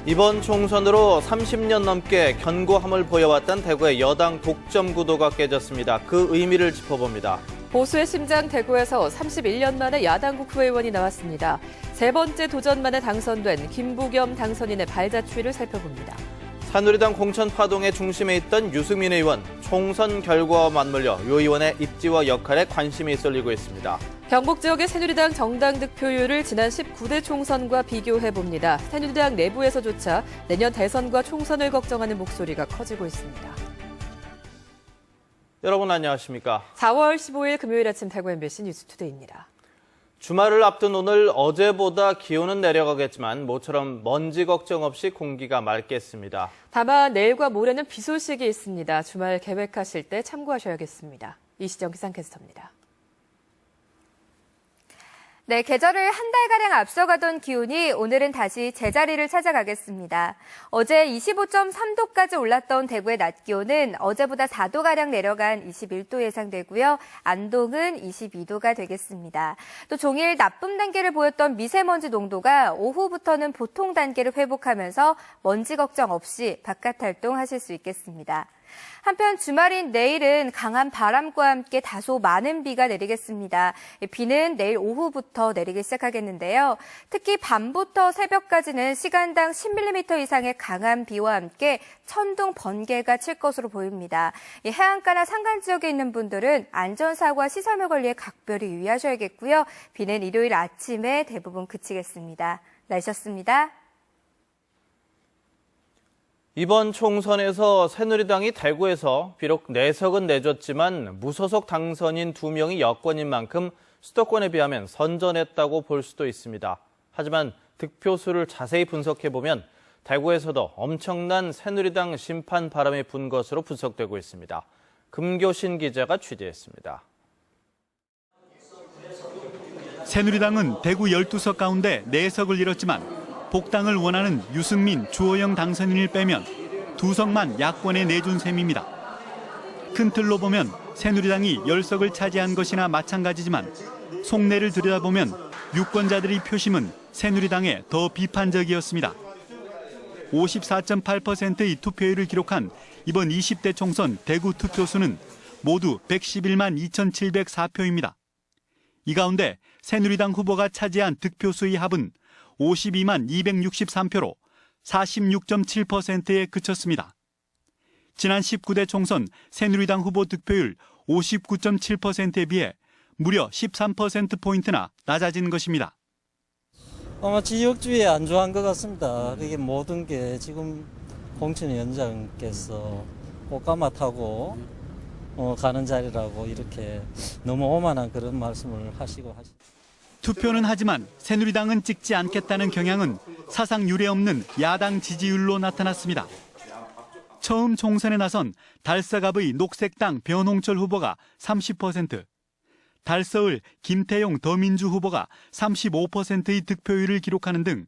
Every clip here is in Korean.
이번 총선으로 30년 넘게 견고함을 보여왔던 대구의 여당 독점 구도가 깨졌습니다. 그 의미를 짚어봅니다. 보수의 심장 대구에서 31년 만에 야당 국회의원이 나왔습니다. 세 번째 도전만에 당선된 김부겸 당선인의 발자취를 살펴봅니다. 새누리당 공천 파동의 중심에 있던 유승민 의원, 총선 결과와 맞물려 유 의원의 입지와 역할에 관심이 쏠리고 있습니다. 경북 지역의 새누리당 정당 득표율을 지난 19대 총선과 비교해봅니다. 새누리당 내부에서조차 내년 대선과 총선을 걱정하는 목소리가 커지고 있습니다. 여러분 안녕하십니까? 4월 15일 금요일 아침 대구 MBC 뉴스투데이입니다. 주말을 앞둔 오늘 어제보다 기온은 내려가겠지만 모처럼 먼지 걱정 없이 공기가 맑겠습니다. 다만 내일과 모레는 비 소식이 있습니다. 주말 계획하실 때 참고하셔야겠습니다. 이시정 기상캐스터입니다. 네, 계절을 한 달가량 앞서가던 기온이 오늘은 다시 제자리를 찾아가겠습니다. 어제 25.3도까지 올랐던 대구의 낮 기온은 어제보다 4도가량 내려간 21도 예상되고요. 안동은 22도가 되겠습니다. 또 종일 나쁨 단계를 보였던 미세먼지 농도가 오후부터는 보통 단계를 회복하면서 먼지 걱정 없이 바깥 활동하실 수 있겠습니다. 한편 주말인 내일은 강한 바람과 함께 다소 많은 비가 내리겠습니다. 비는 내일 오후부터 내리기 시작하겠는데요. 특히 밤부터 새벽까지는 시간당 10mm 이상의 강한 비와 함께 천둥, 번개가 칠 것으로 보입니다. 해안가나 산간 지역에 있는 분들은 안전사고와 시설물 관리에 각별히 유의하셔야겠고요. 비는 일요일 아침에 대부분 그치겠습니다. 날씨였습니다. 이번 총선에서 새누리당이 대구에서 비록 내석은 내줬지만 무소속 당선인 2명이 여권인 만큼 수도권에 비하면 선전했다고 볼 수도 있습니다. 하지만 득표수를 자세히 분석해보면 대구에서도 엄청난 새누리당 심판 바람이 분 것으로 분석되고 있습니다. 금교신 기자가 취재했습니다. 새누리당은 대구 12석 가운데 4석을 잃었지만 복당을 원하는 유승민, 주호영 당선인을 빼면 2석만 야권에 내준 셈입니다. 큰 틀로 보면 새누리당이 10석을 차지한 것이나 마찬가지지만 속내를 들여다보면 유권자들의 표심은 새누리당에 더 비판적이었습니다. 54.8%의 투표율을 기록한 이번 20대 총선 대구 투표수는 모두 111만 2,704표입니다. 이 가운데 새누리당 후보가 차지한 득표수의 합은 52만 263표로 46.7%에 그쳤습니다. 지난 19대 총선 새누리당 후보 득표율 59.7%에 비해 무려 13%포인트나 낮아진 것입니다. 아마 지역주의에 안주한 것 같습니다. 이게 모든 게 지금 공천위원장께서 꽃가마 타고 가는 자리라고 이렇게 너무 오만한 그런 말씀을 하시고 투표는 하지만 새누리당은 찍지 않겠다는 경향은 사상 유례 없는 야당 지지율로 나타났습니다. 처음 총선에 나선 달서갑의 녹색당 변홍철 후보가 30%, 달서을 김태용 더민주 후보가 35%의 득표율을 기록하는 등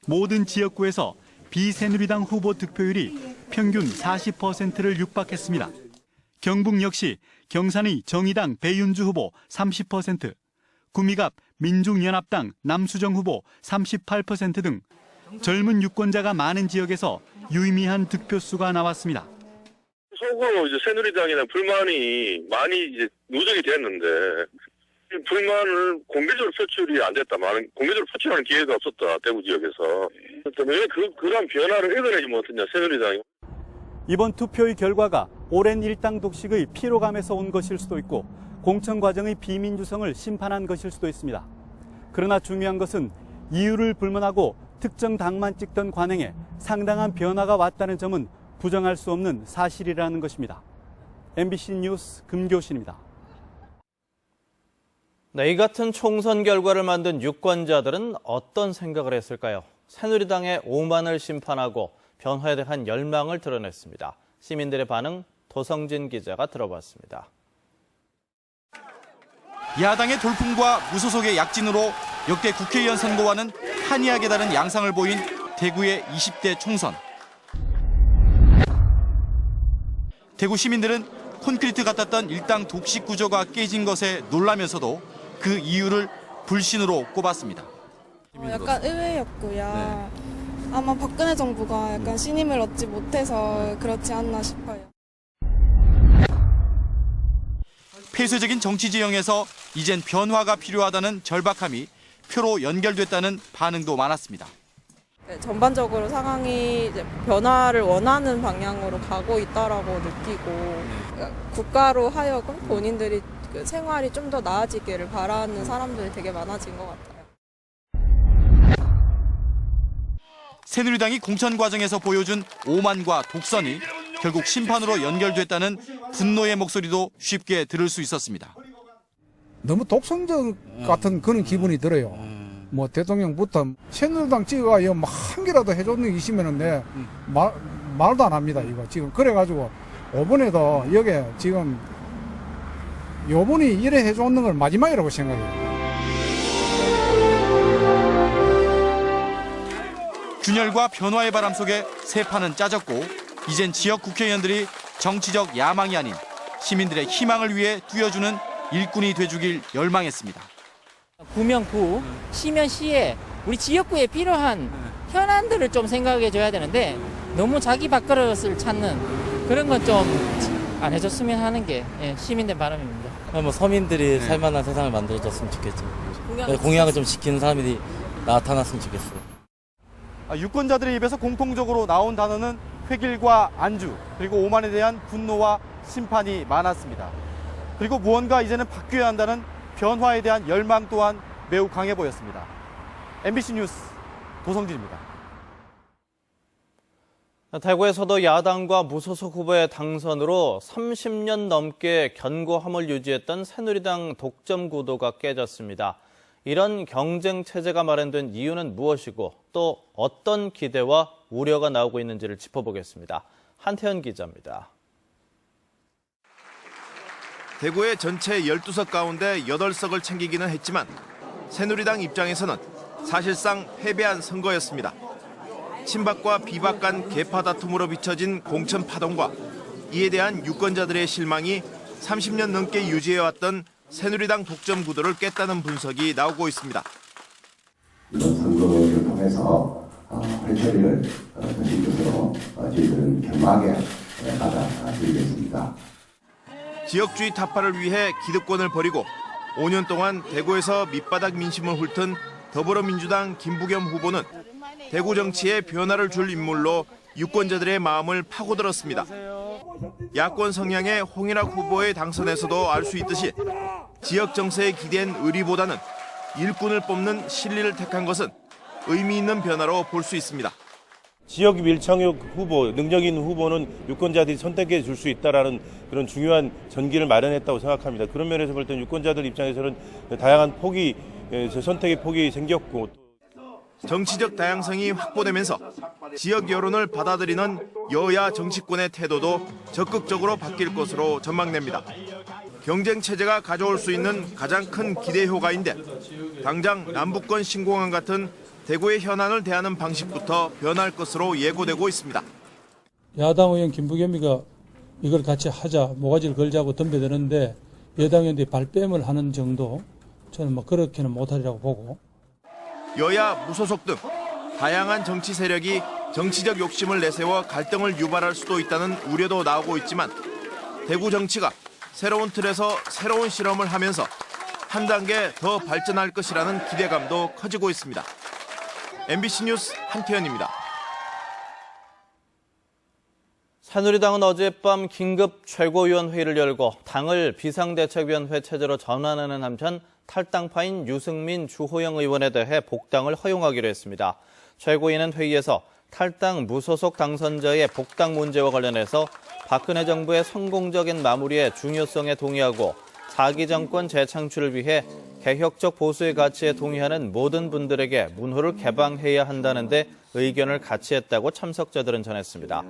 모든 지역구에서 비새누리당 후보 득표율이 평균 40%를 육박했습니다. 경북 역시 경산의 정의당 배윤주 후보 30%, 구미갑 민중연합당 남수정 후보 38% 등 젊은 유권자가 많은 지역에서 유의미한 득표수가 나왔습니다. 속으로 이제 새누리당이나 불만이 많이 이제 누적이 됐는데 불만을 공개적으로 표출이 안 됐다. 공개적으로 표출하는 기회가 없었다. 대구 지역에서. 왜 그런 변화를 이겨내지 못했냐 새누리당이. 이번 투표의 결과가 오랜 일당 독식의 피로감에서 온 것일 수도 있고 공천 과정의 비민주성을 심판한 것일 수도 있습니다. 그러나 중요한 것은 이유를 불문하고 특정 당만 찍던 관행에 상당한 변화가 왔다는 점은 부정할 수 없는 사실이라는 것입니다. MBC 뉴스 금교신입니다. 네, 이 같은 총선 결과를 만든 유권자들은 어떤 생각을 했을까요? 새누리당의 오만을 심판하고 변화에 대한 열망을 드러냈습니다. 시민들의 반응 도성진 기자가 들어봤습니다. 야당의 돌풍과 무소속의 약진으로 역대 국회의원 선거와는 한이하게 다른 양상을 보인 대구의 20대 총선. 대구 시민들은 콘크리트 같았던 일당 독식 구조가 깨진 것에 놀라면서도 그 이유를 불신으로 꼽았습니다. 약간 의외였고요. 아마 박근혜 정부가 약간 신임을 얻지 못해서 그렇지 않나 싶어요. 폐쇄적인 정치 지형에서 이젠 변화가 필요하다는 절박함이 표로 연결됐다는 반응도 많았습니다. 전반적으로 상황이 이제 변화를 원하는 방향으로 가고 있다라고 느끼고 국가로 하여금 본인들이 그 생활이 좀 더 나아지기를 바라는 사람들이 되게 많아진 것 같아요. 새누리당이 공천 과정에서 보여준 오만과 독선이 결국 심판으로 연결됐다는 분노의 목소리도 쉽게 들을 수 있었습니다. 너무 독선적 같은 그런 기분이 들어요. 뭐 대통령부터 새누리당 찍어가 한 개라도 해줬는 게 있으면은 내 말도 안 합니다. 이거 지금 그래가지고 이번에도 여기 지금 요번이 이래 해줬는 걸 마지막이라고 생각해요. 균열과 변화의 바람 속에 새 판은 짜졌고 이젠 지역 국회의원들이 정치적 야망이 아닌 시민들의 희망을 위해 뛰어주는 일꾼이 돼주길 열망했습니다. 구명구, 시면시에 우리 지역구에 필요한 현안들을 좀 생각해 줘야 되는데 너무 자기 밥그릇을 찾는 그런 건 좀 안 해줬으면 하는 게 시민들 바람입니다. 뭐 서민들이 살만한 세상을 만들어줬으면 좋겠죠. 공약을 좀 지키는 사람들이 나타났으면 좋겠어요. 유권자들의 입에서 공통적으로 나온 단어는 획일과 안주, 그리고 오만에 대한 분노와 심판이 많았습니다. 그리고 무언가 이제는 바뀌어야 한다는 변화에 대한 열망 또한 매우 강해 보였습니다. MBC 뉴스 도성진입니다. 대구에서도 야당과 무소속 후보의 당선으로 30년 넘게 견고함을 유지했던 새누리당 독점 구도가 깨졌습니다. 이런 경쟁 체제가 마련된 이유는 무엇이고 또 어떤 기대와 우려가 나오고 있는지를 짚어보겠습니다. 한태현 기자입니다. 대구의 전체 12석 가운데 8석을 챙기기는 했지만 새누리당 입장에서는 사실상 패배한 선거였습니다. 친박과 비박 간 계파 다툼으로 비춰진 공천 파동과 이에 대한 유권자들의 실망이 30년 넘게 유지해왔던 새누리당 독점 구도를 깼다는 분석이 나오고 있습니다. 이번 선거를 통해서 회초리를 던진 것으로 저희들은 경악에 받아들이겠습니다. 지역주의 타파를 위해 기득권을 버리고 5년 동안 대구에서 밑바닥 민심을 훑은 더불어민주당 김부겸 후보는 대구 정치에 변화를 줄 인물로 유권자들의 마음을 파고들었습니다. 야권 성향의 홍일학 후보의 당선에서도 알 수 있듯이 지역 정세에 기댄 의리보다는 일꾼을 뽑는 실리를 택한 것은 의미 있는 변화로 볼 수 있습니다. 지역 밀착력 후보, 능력 있는 후보는 유권자들이 선택해 줄 수 있다라는 그런 중요한 전기를 마련했다고 생각합니다. 그런 면에서 볼 때 유권자들 입장에서는 다양한 선택의 폭이 생겼고 정치적 다양성이 확보되면서 지역 여론을 받아들이는 여야 정치권의 태도도 적극적으로 바뀔 것으로 전망됩니다. 경쟁 체제가 가져올 수 있는 가장 큰 기대 효과인데 당장 남북권 신공항 같은 대구의 현안을 대하는 방식부터 변할 것으로 예고되고 있습니다. 야당 의원 김부겸이가 이걸 같이 하자, 모가지를 걸자고 덤벼드는데 여당 의원들이 발뺌을 하는 정도, 저는 그렇게는 못하리라고 보고. 여야 무소속 등 다양한 정치 세력이 정치적 욕심을 내세워 갈등을 유발할 수도 있다는 우려도 나오고 있지만 대구 정치가 새로운 틀에서 새로운 실험을 하면서 한 단계 더 발전할 것이라는 기대감도 커지고 있습니다. MBC 뉴스 한태현입니다. 새누리당은 어젯밤 긴급 최고위원회의를 열고 당을 비상대책위원회 체제로 전환하는 한편 탈당파인 유승민, 주호영 의원에 대해 복당을 허용하기로 했습니다. 최고위는 회의에서 탈당 무소속 당선자의 복당 문제와 관련해서 박근혜 정부의 성공적인 마무리의 중요성에 동의하고 4기 정권 재창출을 위해 개혁적 보수의 가치에 동의하는 모든 분들에게 문호를 개방해야 한다는데 의견을 같이 했다고 참석자들은 전했습니다.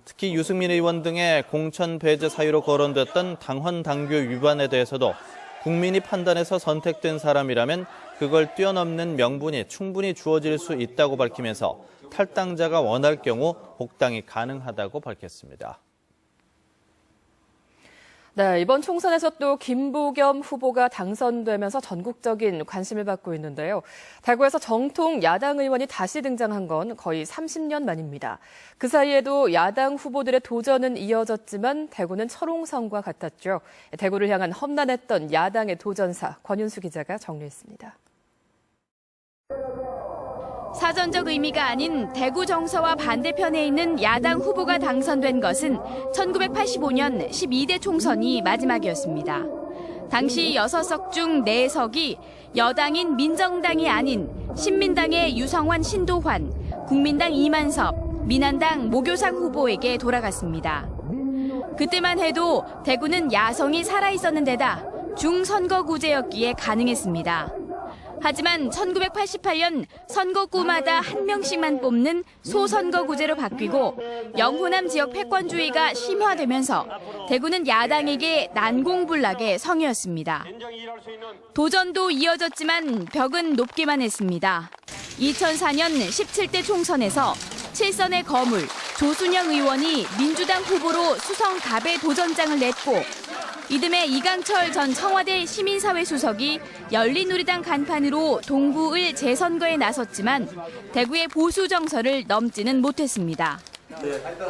특히 유승민 의원 등의 공천 배제 사유로 거론됐던 당헌 당규 위반에 대해서도 국민이 판단해서 선택된 사람이라면 그걸 뛰어넘는 명분이 충분히 주어질 수 있다고 밝히면서 탈당자가 원할 경우 복당이 가능하다고 밝혔습니다. 네, 이번 총선에서 또 김부겸 후보가 당선되면서 전국적인 관심을 받고 있는데요. 대구에서 정통 야당 의원이 다시 등장한 건 거의 30년 만입니다. 그 사이에도 야당 후보들의 도전은 이어졌지만 대구는 철옹성과 같았죠. 대구를 향한 험난했던 야당의 도전사 권윤수 기자가 정리했습니다. 사전적 의미가 아닌 대구 정서와 반대편에 있는 야당 후보가 당선된 것은 1985년 12대 총선이 마지막이었습니다. 당시 6석 중 4석이 여당인 민정당이 아닌 신민당의 유성환, 신도환, 국민당 이만섭, 민한당 모교상 후보에게 돌아갔습니다. 그때만 해도 대구는 야성이 살아있었는 데다 중선거구제였기에 가능했습니다. 하지만 1988년 선거구마다 한 명씩만 뽑는 소선거구제로 바뀌고 영호남 지역 패권주의가 심화되면서 대구는 야당에게 난공불락의 성이었습니다. 도전도 이어졌지만 벽은 높기만 했습니다. 2004년 17대 총선에서 7선의 거물 조순영 의원이 민주당 후보로 수성 갑의 도전장을 냈고 이듬해 이강철 전 청와대 시민사회 수석이 열린우리당 간판으로 동구을 재선거에 나섰지만 대구의 보수 정서를 넘지는 못했습니다.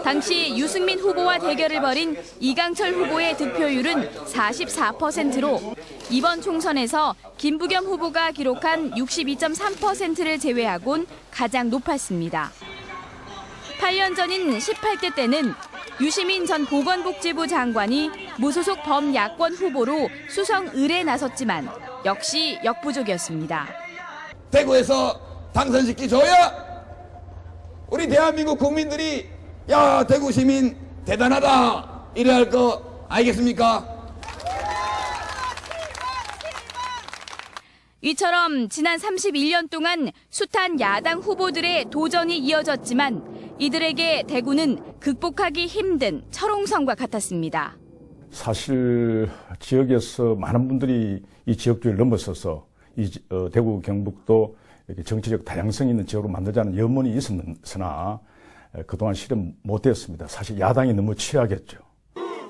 당시 유승민 후보와 대결을 벌인 이강철 후보의 득표율은 44%로 이번 총선에서 김부겸 후보가 기록한 62.3%를 제외하곤 가장 높았습니다. 8년 전인 18대 때는 유시민 전 보건복지부 장관이 무소속 범야권 후보로 수성을에 나섰지만 역시 역부족이었습니다. 대구에서 당선시켜줘야 우리 대한민국 국민들이 야 대구 시민 대단하다 이래 할 거 알겠습니까? 이처럼 지난 31년 동안 숱한 야당 후보들의 도전이 이어졌지만 이들에게 대구는 극복하기 힘든 철옹성과 같았습니다. 사실 지역에서 많은 분들이 이 지역주의를 넘어서서 대구 경북도 이렇게 정치적 다양성 있는 지역으로 만들자는 염원이 있었으나 그동안 실현 못되었습니다. 사실 야당이 너무 취약했죠.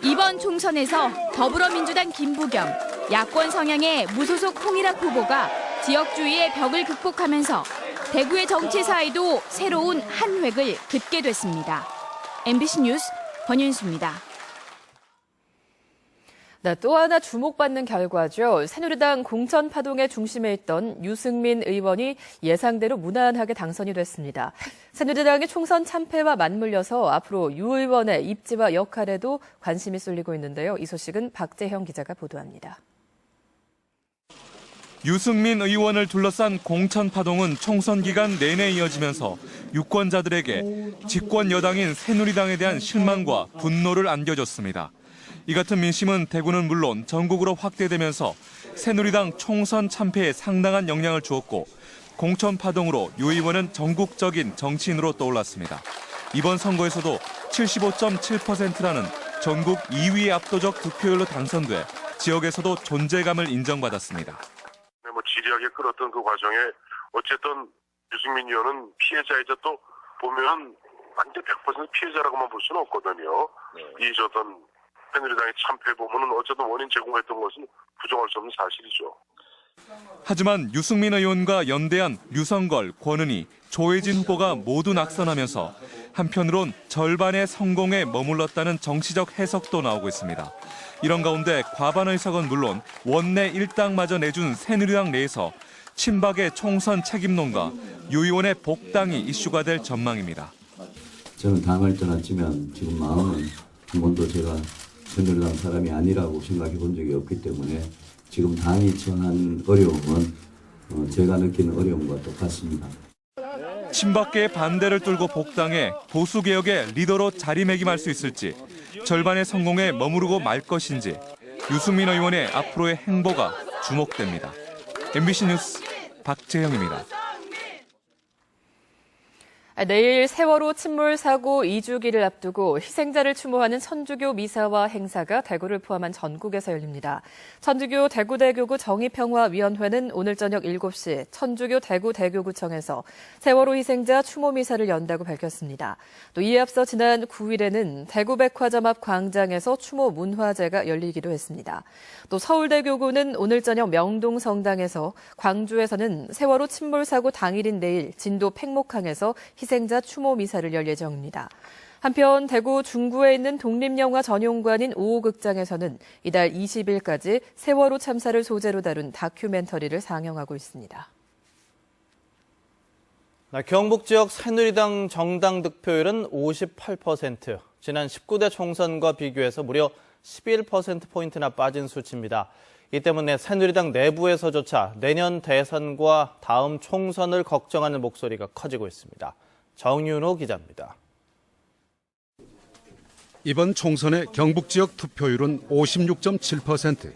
이번 총선에서 더불어민주당 김부겸, 야권 성향의 무소속 홍일학 후보가 지역주의의 벽을 극복하면서 대구의 정치사에도 새로운 한 획을 긋게 됐습니다. MBC 뉴스 권윤수입니다. 네, 또 하나 주목받는 결과죠. 새누리당 공천 파동의 중심에 있던 유승민 의원이 예상대로 무난하게 당선이 됐습니다. 새누리당의 총선 참패와 맞물려서 앞으로 유 의원의 입지와 역할에도 관심이 쏠리고 있는데요. 이 소식은 박재형 기자가 보도합니다. 유승민 의원을 둘러싼 공천 파동은 총선 기간 내내 이어지면서 유권자들에게 집권 여당인 새누리당에 대한 실망과 분노를 안겨줬습니다. 이 같은 민심은 대구는 물론 전국으로 확대되면서 새누리당 총선 참패에 상당한 영향을 주었고 공천 파동으로 유 의원은 전국적인 정치인으로 떠올랐습니다. 이번 선거에서도 75.7%라는 전국 2위의 압도적 득표율로 당선돼 지역에서도 존재감을 인정받았습니다. 지리하게 끌었던 그 과정에 어쨌든 유승민 의원은 피해자이자 또 보면 완전 100% 피해자라고만 볼 수는 없거든요. 이 저던 새누리당의 참패 보면은 어쨌든 원인 제공했던 것은 부정할 수 없는 사실이죠. 하지만 유승민 의원과 연대한 류성걸, 권은희, 조혜진 후보가 모두 낙선하면서 한편으론 절반의 성공에 머물렀다는 정치적 해석도 나오고 있습니다. 이런 가운데 과반 의석은 물론 원내 일당마저 내준 새누리당 내에서 친박의 총선 책임론과 유 의원의 복당이 이슈가 될 전망입니다. 저는 당을 떠났지만 지금 마음은 한 번도 제가 새누리당 사람이 아니라고 생각해 본 적이 없기 때문에 지금 당이 처한 어려움은 제가 느끼는 어려움과 똑같습니다. 친박계의 반대를 뚫고 복당해 보수개혁의 리더로 자리매김할 수 있을지, 절반의 성공에 머무르고 말 것인지 유승민 의원의 앞으로의 행보가 주목됩니다. MBC 뉴스 박재형입니다. 내일 세월호 침몰 사고 2주기를 앞두고 희생자를 추모하는 천주교 미사와 행사가 대구를 포함한 전국에서 열립니다. 천주교 대구대교구 정의평화위원회는 오늘 저녁 7시 천주교 대구대교구청에서 세월호 희생자 추모 미사를 연다고 밝혔습니다. 또 이에 앞서 지난 9일에는 대구백화점 앞 광장에서 추모 문화제가 열리기도 했습니다. 또 서울대교구는 오늘 저녁 명동성당에서, 광주에서는 세월호 침몰 사고 당일인 내일 진도 팽목항에서 희생자 추모 미사를 열 예정입니다. 한편 대구 중구에 있는 독립영화 전용관인 5호 극장에서는 이달 20일까지 세월호 참사를 소재로 다룬 다큐멘터리를 상영하고 있습니다. 경북 지역 새누리당 정당 득표율은 58%, 지난 19대 총선과 비교해서 무려 11%포인트나 빠진 수치입니다. 이 때문에 새누리당 내부에서조차 내년 대선과 다음 총선을 걱정하는 목소리가 커지고 있습니다. 정윤호 기자입니다. 이번 총선의 경북 지역 투표율은 56.7%,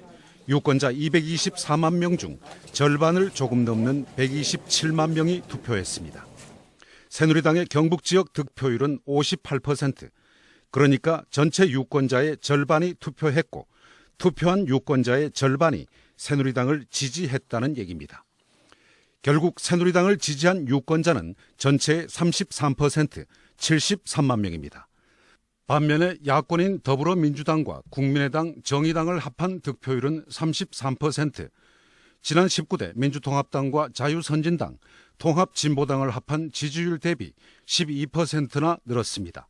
유권자 224만 명 중 절반을 조금 넘는 127만 명이 투표했습니다. 새누리당의 경북 지역 득표율은 58%, 그러니까 전체 유권자의 절반이 투표했고 투표한 유권자의 절반이 새누리당을 지지했다는 얘기입니다. 결국 새누리당을 지지한 유권자는 전체의 33%, 73만 명입니다. 반면에 야권인 더불어민주당과 국민의당, 정의당을 합한 득표율은 33%, 지난 19대 민주통합당과 자유선진당, 통합진보당을 합한 지지율 대비 12%나 늘었습니다.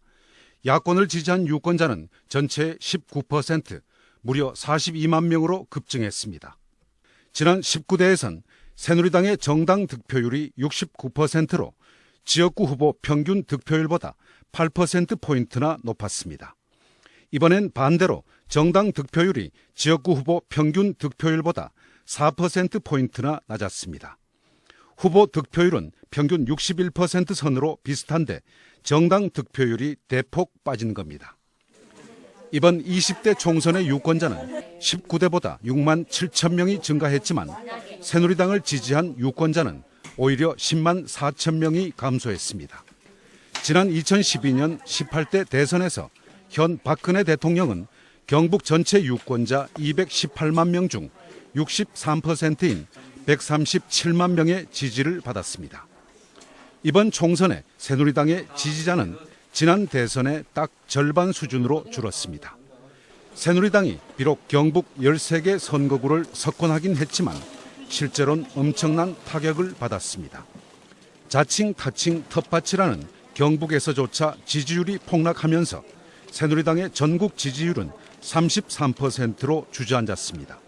야권을 지지한 유권자는 전체의 19%, 무려 42만 명으로 급증했습니다. 지난 19대에선 새누리당의 정당 득표율이 69%로 지역구 후보 평균 득표율보다 8%포인트나 높았습니다. 이번엔 반대로 정당 득표율이 지역구 후보 평균 득표율보다 4%포인트나 낮았습니다. 후보 득표율은 평균 61% 선으로 비슷한데 정당 득표율이 대폭 빠진 겁니다. 이번 20대 총선의 유권자는 19대보다 6만 7천 명이 증가했지만 새누리당을 지지한 유권자는 오히려 10만 4천 명이 감소했습니다. 지난 2012년 18대 대선에서 현 박근혜 대통령은 경북 전체 유권자 218만 명 중 63%인 137만 명의 지지를 받았습니다. 이번 총선에 새누리당의 지지자는 지난 대선의 딱 절반 수준으로 줄었습니다. 새누리당이 비록 경북 13개 선거구를 석권하긴 했지만 실제로는 엄청난 타격을 받았습니다. 자칭 타칭 텃밭이라는 경북에서조차 지지율이 폭락하면서 새누리당의 전국 지지율은 33%로 주저앉았습니다.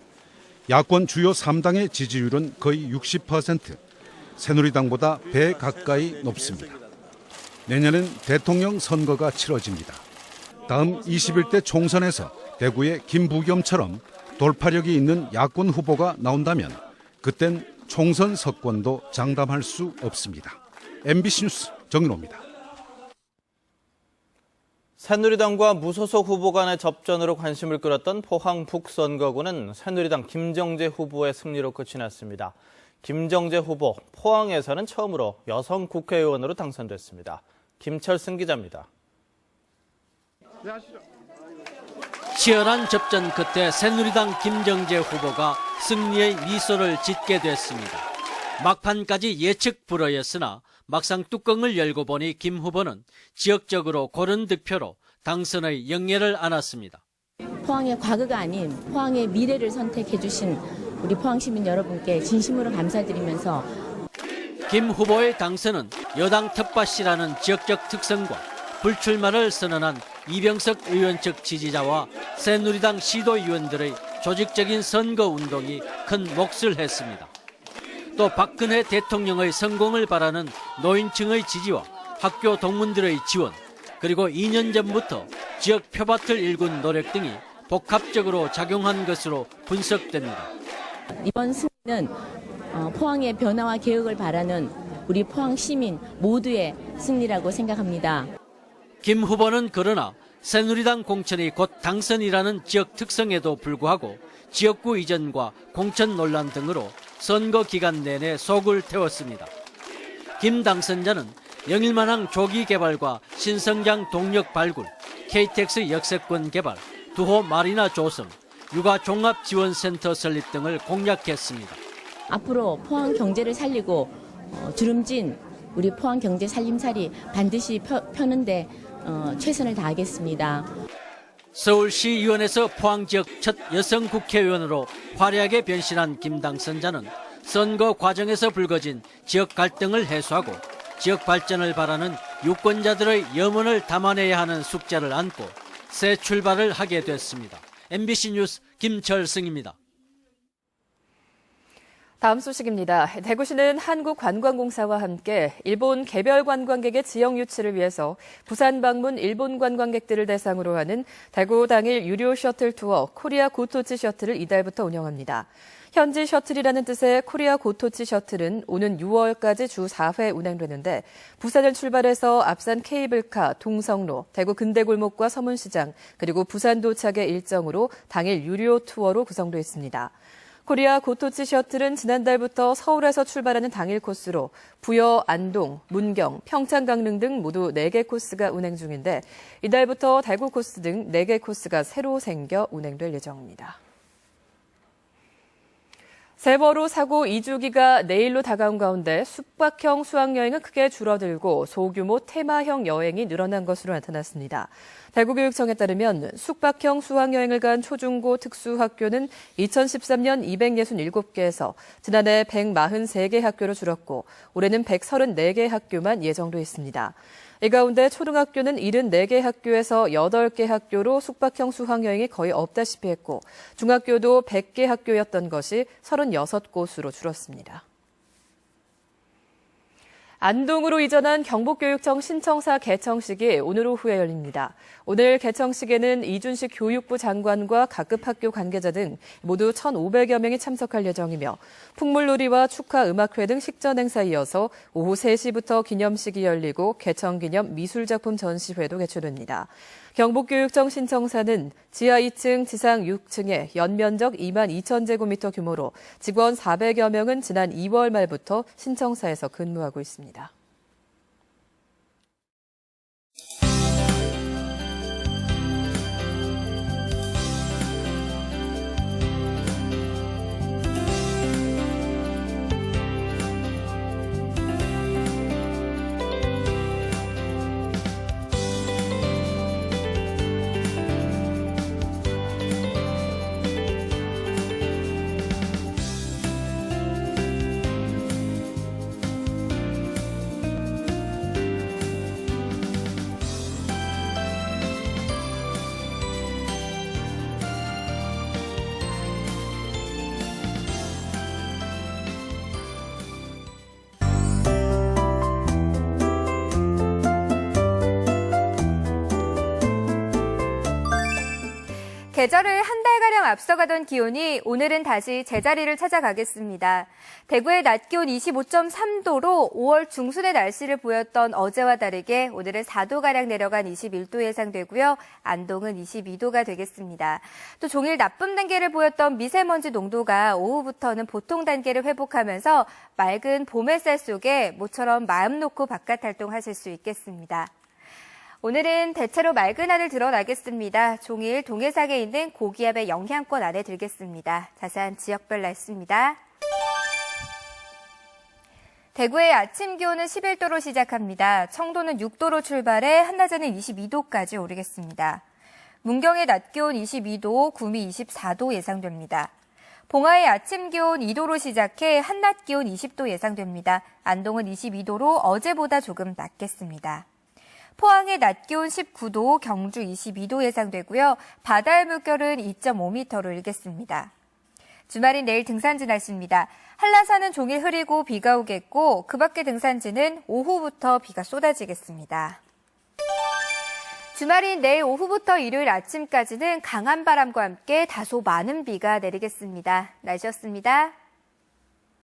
야권 주요 3당의 지지율은 거의 60%, 새누리당보다 배 가까이 높습니다. 내년엔 대통령 선거가 치러집니다. 다음 21대 총선에서 대구의 김부겸처럼 돌파력이 있는 야권 후보가 나온다면 그땐 총선 석권도 장담할 수 없습니다. MBC 뉴스 정윤호입니다. 새누리당과 무소속 후보 간의 접전으로 관심을 끌었던 포항 북선거구는 새누리당 김정재 후보의 승리로 끝이 났습니다. 김정재 후보, 포항에서는 처음으로 여성 국회의원으로 당선됐습니다. 김철승 기자입니다. 치열한 접전 끝에 새누리당 김정재 후보가 승리의 미소를 짓게 됐습니다. 막판까지 예측 불허였으나 막상 뚜껑을 열고 보니 김 후보는 지역적으로 고른 득표로 당선의 영예를 안았습니다. 포항의 과거가 아닌 포항의 미래를 선택해 주신 우리 포항 시민 여러분께 진심으로 감사드리면서 김 후보의 당선은 여당 텃밭이라는 지역적 특성과 불출마를 선언한 이병석 의원 측 지지자와 새누리당 시도의원들의 조직적인 선거운동이 큰 몫을 했습니다. 또 박근혜 대통령의 성공을 바라는 노인층의 지지와 학교 동문들의 지원, 그리고 2년 전부터 지역 표밭을 일군 노력 등이 복합적으로 작용한 것으로 분석됩니다. 이번 승리는 포항의 변화와 개혁을 바라는 우리 포항 시민 모두의 승리라고 생각합니다. 김 후보는 그러나 새누리당 공천이 곧 당선이라는 지역 특성에도 불구하고 지역구 이전과 공천 논란 등으로 선거 기간 내내 속을 태웠습니다. 김 당선자는 영일만항 조기 개발과 신성장 동력 발굴, KTX 역세권 개발, 두호 마리나 조성, 육아 종합지원센터 설립 등을 공약했습니다. 앞으로 포항 경제를 살리고 주름진 우리 포항 경제 살림살이 반드시 펴는데 최선을 다하겠습니다. 서울시의원에서 포항 지역 첫 여성 국회의원으로 화려하게 변신한 김 당선자는 선거 과정에서 불거진 지역 갈등을 해소하고 지역 발전을 바라는 유권자들의 염원을 담아내야 하는 숙제를 안고 새 출발을 하게 됐습니다. MBC 뉴스 김철승입니다. 다음 소식입니다. 대구시는 한국관광공사와 함께 일본 개별 관광객의 지역 유치를 위해서 부산 방문 일본 관광객들을 대상으로 하는 대구 당일 유료 셔틀 투어 코리아 고토치 셔틀을 이달부터 운영합니다. 현지 셔틀이라는 뜻의 코리아 고토치 셔틀은 오는 6월까지 주 4회 운행되는데 부산을 출발해서 앞산 케이블카, 동성로, 대구 근대골목과 서문시장, 그리고 부산 도착의 일정으로 당일 유료 투어로 구성되어 있습니다. 코리아 고토치 셔틀은 지난달부터 서울에서 출발하는 당일 코스로 부여, 안동, 문경, 평창, 강릉 등 모두 4개 코스가 운행 중인데 이달부터 대구 코스 등 4개 코스가 새로 생겨 운행될 예정입니다. 세월호 사고 2주기가 내일로 다가온 가운데 숙박형 수학여행은 크게 줄어들고 소규모 테마형 여행이 늘어난 것으로 나타났습니다. 대구교육청에 따르면 숙박형 수학여행을 간 초중고 특수학교는 2013년 267개에서 지난해 143개 학교로 줄었고 올해는 134개 학교만 예정돼 있습니다. 이 가운데 초등학교는 74개 학교에서 8개 학교로 숙박형 수학여행이 거의 없다시피 했고 중학교도 100개 학교였던 것이 36곳으로 줄었습니다. 안동으로 이전한 경북교육청 신청사 개청식이 오늘 오후에 열립니다. 오늘 개청식에는 이준식 교육부 장관과 각급 학교 관계자 등 모두 1,500여 명이 참석할 예정이며 풍물놀이와 축하음악회 등 식전 행사에 이어서 오후 3시부터 기념식이 열리고 개청기념 미술작품 전시회도 개최됩니다. 경북교육청 신청사는 지하 2층, 지상 6층에 연면적 22,000제곱미터 규모로 직원 400여 명은 지난 2월 말부터 신청사에서 근무하고 있습니다. 계절을 한 달가량 앞서가던 기온이 오늘은 다시 제자리를 찾아가겠습니다. 대구의 낮 기온 25.3도로 5월 중순의 날씨를 보였던 어제와 다르게 오늘은 4도가량 내려간 21도 예상되고요. 안동은 22도가 되겠습니다. 또 종일 나쁨 단계를 보였던 미세먼지 농도가 오후부터는 보통 단계를 회복하면서 맑은 봄 햇살 속에 모처럼 마음 놓고 바깥 활동하실 수 있겠습니다. 오늘은 대체로 맑은 하늘 드러나겠습니다. 종일 동해상에 있는 고기압의 영향권 안에 들겠습니다. 자세한 지역별 날씨입니다. 대구의 아침 기온은 11도로 시작합니다. 청도는 6도로 출발해 한낮에는 22도까지 오르겠습니다. 문경의 낮 기온 22도, 구미 24도 예상됩니다. 봉화의 아침 기온 2도로 시작해 한낮 기온 20도 예상됩니다. 안동은 22도로 어제보다 조금 낮겠습니다. 포항의 낮 기온 19도, 경주 22도 예상되고요. 바다의 물결은 2.5m로 일겠습니다. 주말인 내일 등산지 날씨입니다. 한라산은 종일 흐리고 비가 오겠고 그 밖의 등산지는 오후부터 비가 쏟아지겠습니다. 주말인 내일 오후부터 일요일 아침까지는 강한 바람과 함께 다소 많은 비가 내리겠습니다. 날씨였습니다.